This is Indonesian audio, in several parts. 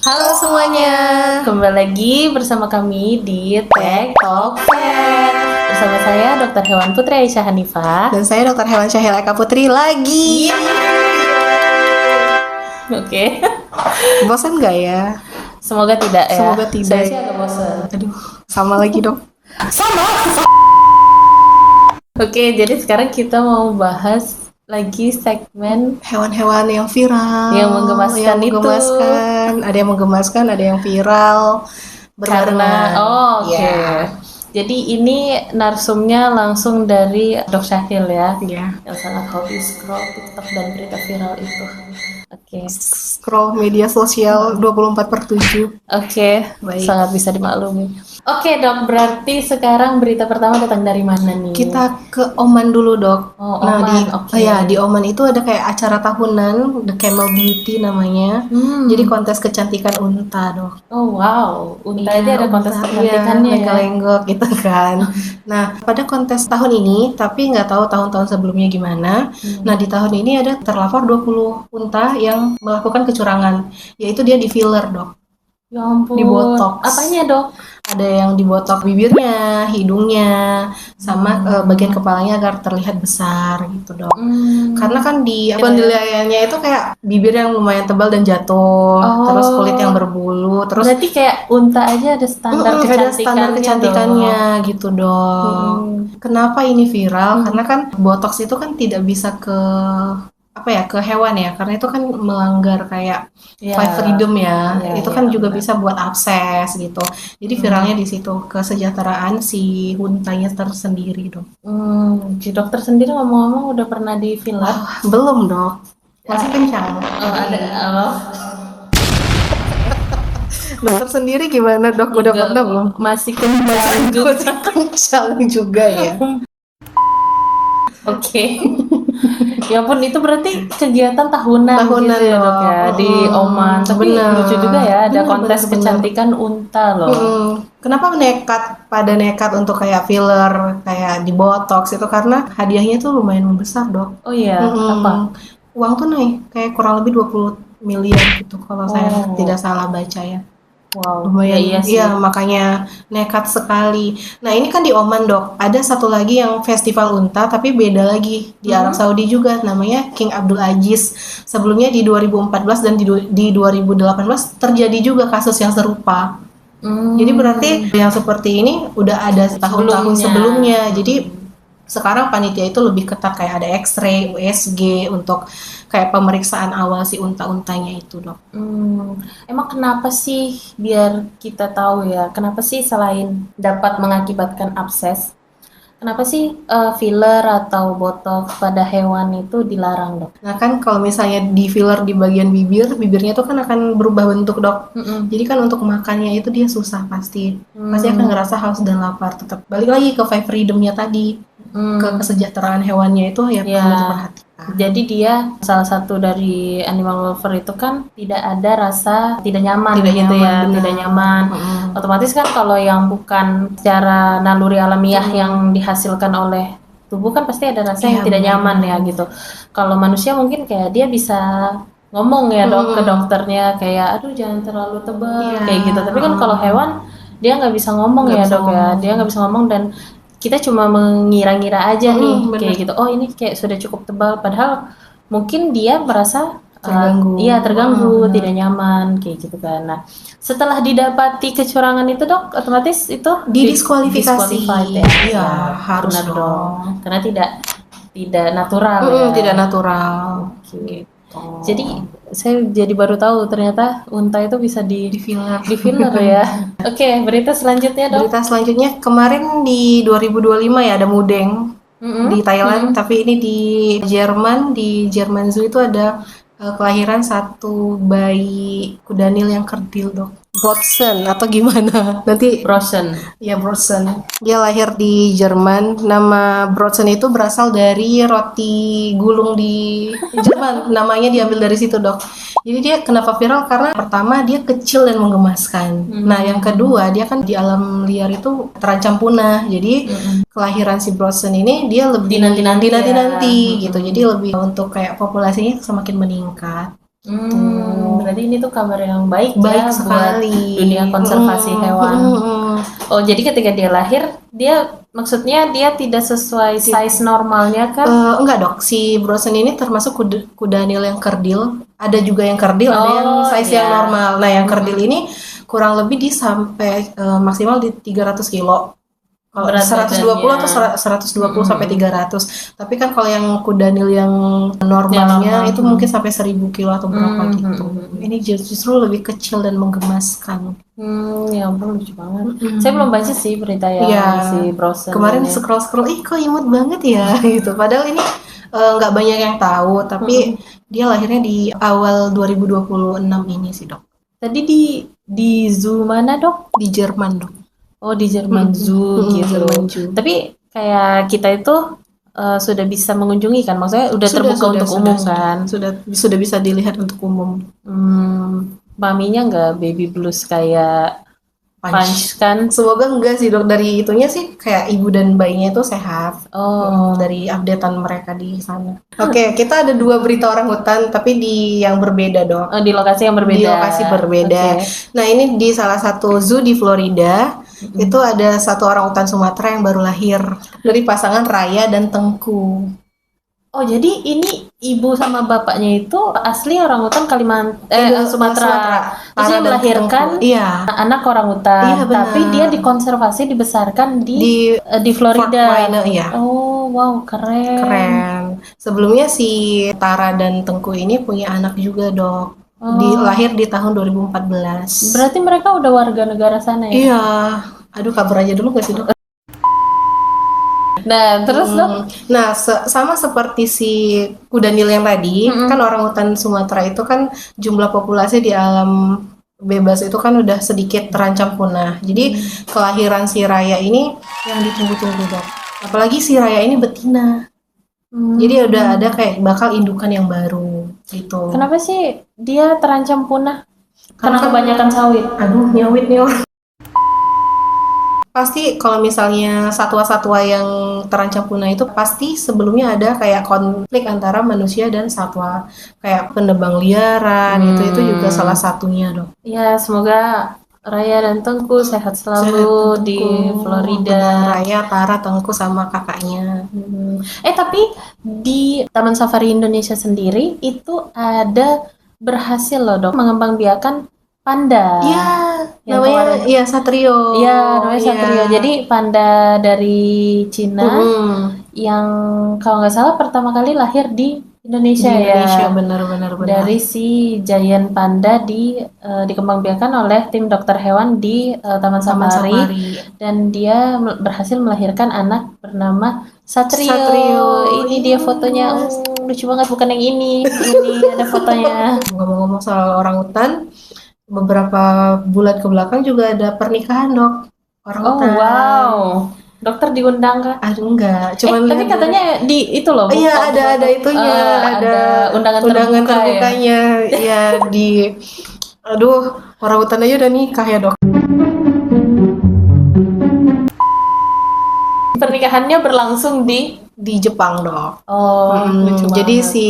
Halo semuanya, kembali lagi bersama kami di Tech Talk Fair. Bersama saya Dr. Hewan Putri Aisyah Hanifah. Dan saya Dr. Hewan Syahil Eka Putri lagi. Oke. Bosan nggak ya? Semoga tidak ya. Semoga tidak. Saya sih agak bosan. Aduh, sama lagi dong. Sama. Oke, jadi sekarang kita mau bahas lagi segmen Hewan-hewan yang viral, yang menggemaskan itu. Ada yang menggemaskan, ada yang viral. Karena oke. Ya. Jadi ini narsumnya langsung dari Dok Syahil ya, Ya. yang sangat hobi scroll TikTok dan berita viral itu. Oke. Scroll media sosial 24/7. Oke, Baik. sangat bisa dimaklumi. Oke dok, berarti sekarang berita pertama datang dari mana nih? Kita ke Oman dulu, Dok. Oh, Nah, Oman, oke. di Oman itu ada kayak acara tahunan, The Camel Beauty namanya. Jadi kontes kecantikan unta, Dok. Oh wow, unta Iya, aja ada kontes unta, kecantikannya ya. lenggak gitu kan. Nah, pada kontes tahun ini, tapi nggak tahu tahun-tahun sebelumnya gimana. Nah, di tahun ini ada terlapor 20 unta yang melakukan kecurangan, yaitu dia di filler, Dok. Ya ampun. Di botox. Apanya dok? Ada yang dibotok bibirnya, hidungnya, sama bagian kepalanya agar terlihat besar gitu, Dok. Karena kan di penilaiannya itu kayak bibir yang lumayan tebal dan jatuh, terus kulit yang berbulu, terus Berarti kayak unta aja ada standar ada standar kecantikannya gitu, Dok. Kenapa ini viral? Karena kan botox itu kan tidak bisa ke hewan ya, karena itu kan melanggar kayak life freedom ya. Itu kan juga bisa buat abses gitu. Jadi viralnya di situ, kesejahteraan si untanya tersendiri, Dok. Si dokter sendiri ngomong-ngomong udah pernah di filler? Belum, Dok. Masih kencang. Oh, ada Dokter sendiri gimana, Dok? Udah pernah belum? Masih kencang juga. Kencang juga ya. Oke. Ya ampun, itu berarti kegiatan tahunan gitu ya dok ya di Oman. Tapi lucu juga ya, ada kontes kecantikan unta loh. Kenapa pada nekat untuk kayak filler, kayak di botox itu karena hadiahnya tuh lumayan besar, Dok. Oh iya, apa? Uang tuh naik kayak kurang lebih 20 miliar gitu kalau saya tidak salah baca ya. Wow, lumayan iya sih. Iya, makanya nekat sekali. Nah, ini kan di Oman, Dok. Ada satu lagi yang festival unta tapi beda lagi di Arab Saudi juga, namanya King Abdul Aziz. Sebelumnya di 2014 dan di 2018 terjadi juga kasus yang serupa. Jadi berarti yang seperti ini udah ada tahun-tahun sebelumnya. Jadi sekarang panitia itu lebih ketat, kayak ada X-ray, USG untuk kayak pemeriksaan awal si unta-untanya itu, Dok. Emang kenapa sih, biar kita tahu ya, kenapa sih selain dapat mengakibatkan abses, kenapa sih filler atau botox pada hewan itu dilarang, Dok? Nah kan kalau misalnya di filler di bagian bibirnya tuh kan akan berubah bentuk, Dok. Jadi kan untuk makannya itu dia susah pasti akan ngerasa haus dan lapar. Tetap balik lagi ke five freedom-nya tadi, ke kesejahteraan hewannya itu ya perlu diperhatikan. Jadi dia salah satu dari animal welfare itu kan tidak ada rasa tidak nyaman, tidak nyaman. Otomatis kan kalau yang bukan secara naluri alamiah yang dihasilkan oleh tubuh kan pasti ada rasa yang tidak nyaman ya gitu. Kalau manusia mungkin kayak dia bisa ngomong ya dok ke dokternya kayak aduh jangan terlalu tebal kayak gitu. Tapi kan kalau hewan dia nggak bisa ngomong ya dok ya, dia nggak bisa ngomong dan kita cuma mengira-ngira aja nih kayak gitu. Oh ini kayak sudah cukup tebal, padahal mungkin dia merasa terganggu, tidak nyaman kayak gitu kan. Nah, setelah didapati kecurangan itu dok, otomatis itu didiskualifikasi. Ya, harus dong. Karena tidak natural. Tidak natural. Gitu. Jadi saya jadi baru tahu ternyata unta itu bisa di filler ya. Oke, berita selanjutnya dok. Berita selanjutnya kemarin di 2025 ya ada mudeng di Thailand, tapi ini di Jerman Zoo itu ada kelahiran satu bayi kudanil yang kerdil, Dok. Brodsen atau gimana? Nanti Brodsen. Ya, Brodsen. Dia lahir di Jerman. Nama Brodsen itu berasal dari roti gulung di Jerman. Namanya diambil dari situ, Dok. Jadi dia kenapa viral? Karena pertama dia kecil dan menggemaskan. Nah, yang kedua dia kan di alam liar itu terancam punah. Jadi kelahiran si Brodsen ini dia lebih dinanti gitu. Jadi lebih untuk kayak populasinya semakin meningkat. Berarti ini tuh kabar yang baik Baik ya sekali. buat dunia konservasi hewan. Oh, jadi ketika dia lahir, maksudnya dia tidak sesuai size normalnya kan? Enggak dok, si Brosen ini termasuk kuda Nil yang kerdil. Ada juga yang kerdil, ada yang size yang normal. Nah yang kerdil ini kurang lebih di sampai maksimal di 300 kilo. Kalau 120 atau 120 sampai 300. Tapi kan kalau yang kuda Nil yang normalnya itu mungkin sampai 1000 kilo atau berapa gitu. Ini justru lebih kecil dan menggemaskan. Ya ampun, lucu banget. Saya belum baca sih berita si Brosen. Kemarin scroll, kok imut banget ya gitu. Padahal ini nggak banyak yang tahu, tapi dia lahirnya di awal 2026 ini sih dok. Tadi di zoo mana dok? Di Jerman dok. Oh, di Jerman Zoo gitu. Tapi kayak kita itu sudah bisa mengunjungi kan? Maksudnya udah terbuka untuk umum kan? Sudah bisa dilihat untuk umum. Maminya nggak baby blues kayak Punch kan? Semoga enggak sih dok, dari itunya sih kayak ibu dan bayinya itu sehat. Dari updatean mereka di sana. Oke, kita ada 2 berita orang hutan tapi di yang berbeda dok. Di lokasi yang berbeda. Di lokasi berbeda. Nah ini di salah satu zoo di Florida. Itu ada satu orang hutan Sumatera yang baru lahir dari pasangan Raya dan Tengku. Oh, jadi ini ibu sama bapaknya itu asli orang hutan Sumatera. Terus dia melahirkan anak orang hutan, tapi dia dikonservasi dibesarkan di Florida. Oh, wow, keren. Sebelumnya si Tara dan Tengku ini punya anak juga dok. Lahir di tahun 2014. Berarti mereka udah warga negara sana ya? Iya. Aduh, kabur aja dulu gak sih dok? Nah, terus dok? Nah, sama seperti si kuda Nil yang tadi, kan orang hutan Sumatera itu kan jumlah populasi di alam bebas itu kan udah sedikit terancam punah. Jadi kelahiran si Raya ini yang ditunggu-tunggu dok. Apalagi si Raya ini betina. Jadi udah ada kayak bakal indukan yang baru gitu. Kenapa sih dia terancam punah? Karena kebanyakan sawit. Aduh, nyawit nih orang. Pasti kalau misalnya satwa-satwa yang terancam punah itu pasti sebelumnya ada kayak konflik antara manusia dan satwa, kayak penebang liaran, itu juga salah satunya dok. Ya, semoga Raya dan Tengku sehat selalu di Florida. Raya, Tara, Tengku sama kakaknya. Tapi di Taman Safari Indonesia sendiri itu ada berhasil loh dok mengembangbiakan panda. Iya, namanya Satrio. Iya, namanya Satrio. Jadi panda dari Cina yang kalau nggak salah pertama kali lahir di Indonesia ya. Benar. Dari si giant panda dikembangbiakan oleh tim dokter hewan di Taman Safari. Dan dia berhasil melahirkan anak bernama Satrio. Ini dia fotonya. Lucu banget, bukan yang ini. Ini ada fotonya. Ngomong-ngomong soal orang hutan, beberapa bulan ke belakang juga ada pernikahan dok orang hutan. Wow, dokter diundang kan? Aduh enggak, cuman tapi katanya di itu loh. Iya, ada itunya, ada undangan terbukanya. Ya aduh, orang hutan aja udah nikah ya dok. Pernikahannya berlangsung di Jepang dok. Jadi si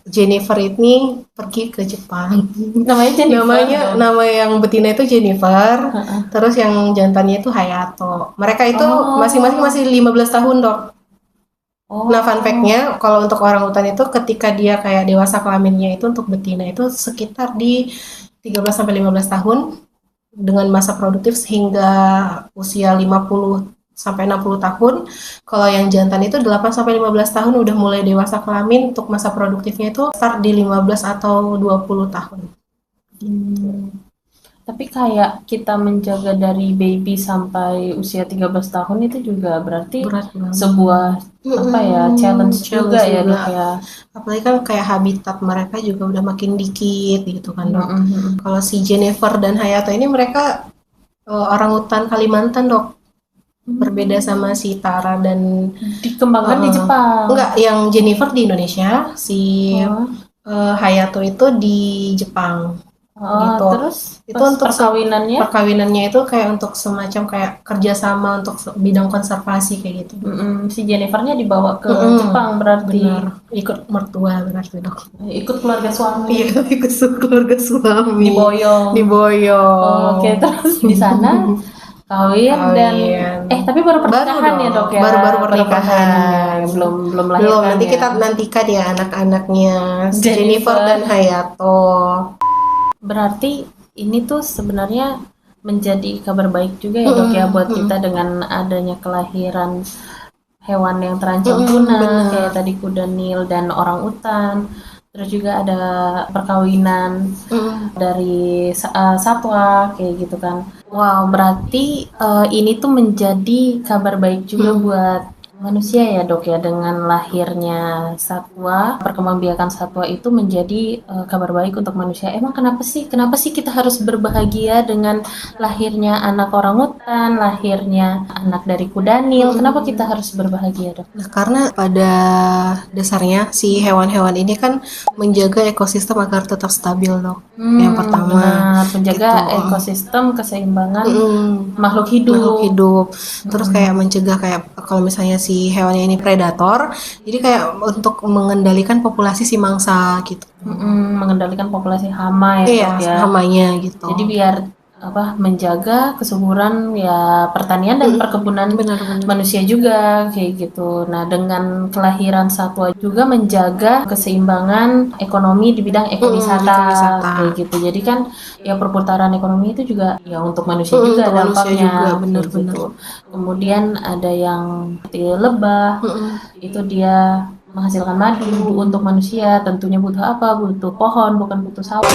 Jennifer ini pergi ke Jepang. Namanya Jennifer. Nama yang betina itu Jennifer. Terus yang jantannya itu Hayato. Mereka itu masing-masing masih 15 tahun dok. Nah fun fact-nya kalau untuk orang hutan itu ketika dia kayak dewasa kelaminnya itu untuk betina itu sekitar di 13-15 tahun dengan masa produktif sehingga usia 50 sampai 60 tahun. Kalau yang jantan itu 8 sampai 15 tahun udah mulai dewasa kelamin, untuk masa produktifnya itu start di 15 atau 20 tahun. Tapi kayak kita menjaga dari baby sampai usia 13 tahun itu juga berarti sebuah challenge juga ya dok ya. Apalagi kan kayak habitat mereka juga udah makin dikit gitu kan dok. Kalau si Jennifer dan Hayato ini mereka orang hutan Kalimantan dok. Berbeda sama si Tara dan dikembangkan di Jepang. Enggak, yang Jennifer di Indonesia, si Hayato itu di Jepang. gitu. Terus Itu pas untuk perkawinannya itu kayak untuk semacam kayak kerjasama untuk bidang konservasi kayak gitu. Si Jennifernya dibawa ke Jepang berarti. Benar, ikut mertua berarti dok. Ikut keluarga suami. Iya, ikut keluarga suami. Diboyong. Diboyong. Oke, terus di sana kawin dan tapi baru pernikahan ya dok ya. Baru pernikahan. Belum lahir Belum, kan nanti ya. kita nantikan ya anak-anaknya Jennifer Jennifer dan Hayato. Berarti ini tuh sebenarnya menjadi kabar baik juga ya dok ya buat kita dengan adanya kelahiran hewan yang terancam punah kayak tadi kuda Nil dan orang utan. Terus juga ada perkawinan dari satwa kayak gitu kan. Wow, berarti ini tuh menjadi kabar baik juga buat manusia ya dok ya, dengan lahirnya satwa, perkembangbiakan satwa itu menjadi kabar baik untuk manusia. Emang kenapa sih kita harus berbahagia dengan lahirnya anak orangutan, lahirnya anak dari kuda Nil? Kenapa kita harus berbahagia dok? Nah, karena pada dasarnya si hewan-hewan ini kan menjaga ekosistem agar tetap stabil dok. Yang pertama benar, menjaga ekosistem keseimbangan makhluk hidup. Terus kayak mencegah kayak kalau misalnya si hewannya ini predator, jadi kayak untuk mengendalikan populasi si mangsa gitu. Mengendalikan populasi hama ya Iya, dok ya. hamanya gitu. Jadi biar menjaga kesuburan ya pertanian dan perkebunan manusia juga kayak gitu. Nah, dengan kelahiran satwa juga menjaga keseimbangan ekonomi di bidang ekowisata kayak gitu. Jadi kan ya perputaran ekonomi itu juga ya untuk manusia juga dampaknya gitu. Kemudian ada yang seperti lebah, itu dia menghasilkan madu untuk manusia. Tentunya butuh apa? Butuh pohon, bukan butuh sawah.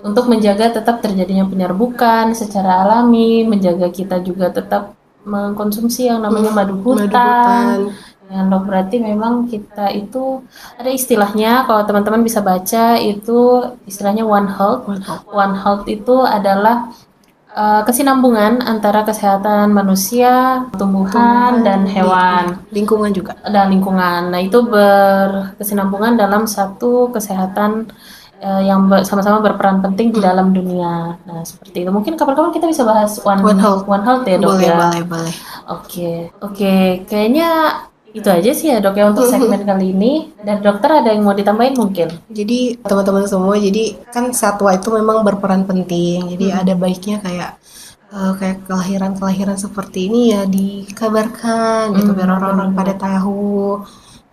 Untuk menjaga tetap terjadinya penyerbukan secara alami, menjaga kita juga tetap mengkonsumsi yang namanya madu hutan. Ya, dok, berarti memang kita itu ada istilahnya, kalau teman-teman bisa baca itu istilahnya One Health. One Health itu adalah kesinambungan antara kesehatan manusia, tumbuhan, dan hewan. Lingkungan juga. Dan lingkungan. Nah, itu berkesinambungan dalam satu kesehatan yang sama-sama berperan penting di dalam dunia. Nah, seperti itu. Mungkin kapan-kapan kita bisa bahas One Health ya, dok ya. Boleh. Oke. Kayaknya itu aja sih ya, dok ya, untuk segmen kali ini. Dan dokter ada yang mau ditambahin mungkin? Jadi teman-teman semua, jadi kan satwa itu memang berperan penting. Jadi ada baiknya kayak kelahiran seperti ini ya dikabarkan gitu biar orang-orang pada tahu.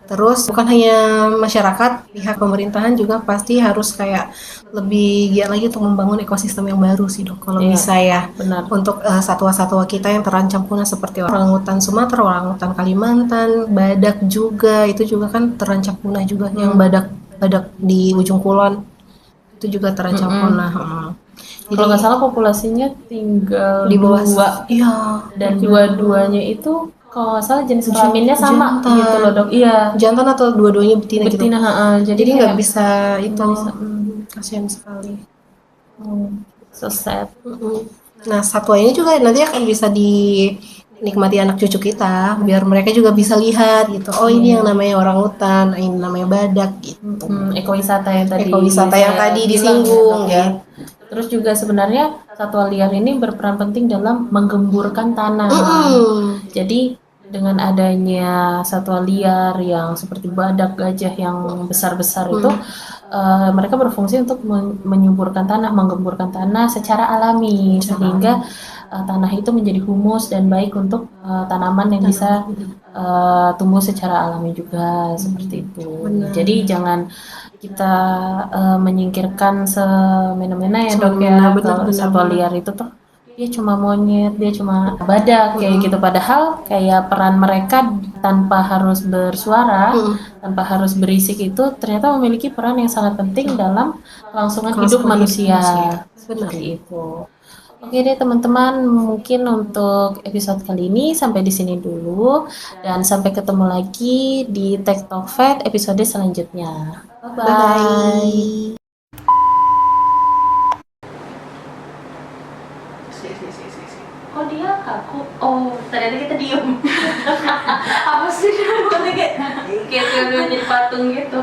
Terus bukan hanya masyarakat, pihak pemerintahan juga pasti harus kayak lebih giat lagi untuk membangun ekosistem yang baru sih dok. Kalau bisa ya, benar. Untuk satwa-satwa kita yang terancam punah seperti orangutan Sumatera, orangutan Kalimantan, badak juga, itu juga kan terancam punah juga. Yang badak di ujung kulon itu juga terancam punah. Jadi, kalau nggak salah populasinya tinggal di bawah 2. Iya. Dan dua-duanya itu kalau nggak salah jenis kelaminnya sama gitu loh dok. Iya. Jantan atau dua-duanya betina gitu. Jadi nggak bisa itu. Kasihan sekali. So sad. Nah, satwa ini juga nanti akan bisa dinikmati anak cucu kita, biar mereka juga bisa lihat gitu. Oh, ini yang namanya orangutan, ini namanya badak gitu. Ekowisata yang tadi disinggung ya. Terus juga sebenarnya satwa liar ini berperan penting dalam menggemburkan tanah. Jadi dengan adanya satwa liar yang seperti badak, gajah yang besar-besar itu, mereka berfungsi untuk menyuburkan tanah, menggemburkan tanah secara alami, sehingga tanah itu menjadi humus dan baik untuk tanaman yang bisa tumbuh secara alami juga, seperti itu. Jadi jangan kita menyingkirkan semena-mena ya dok ya, kalau satwa liar itu tuh dia cuma monyet, dia cuma badak kayak gitu, padahal kayak peran mereka tanpa harus bersuara, tanpa harus berisik itu ternyata memiliki peran yang sangat penting dalam kelangsungan hidup manusia. Seperti itu. Oke deh teman-teman, mungkin untuk episode kali ini sampai di sini dulu, dan sampai ketemu lagi di Tech Talk Vet episode selanjutnya. Bye-bye. Kok dia kaku. Oh, ternyata kita diem. Apa sih? Kayak jadi patung gitu.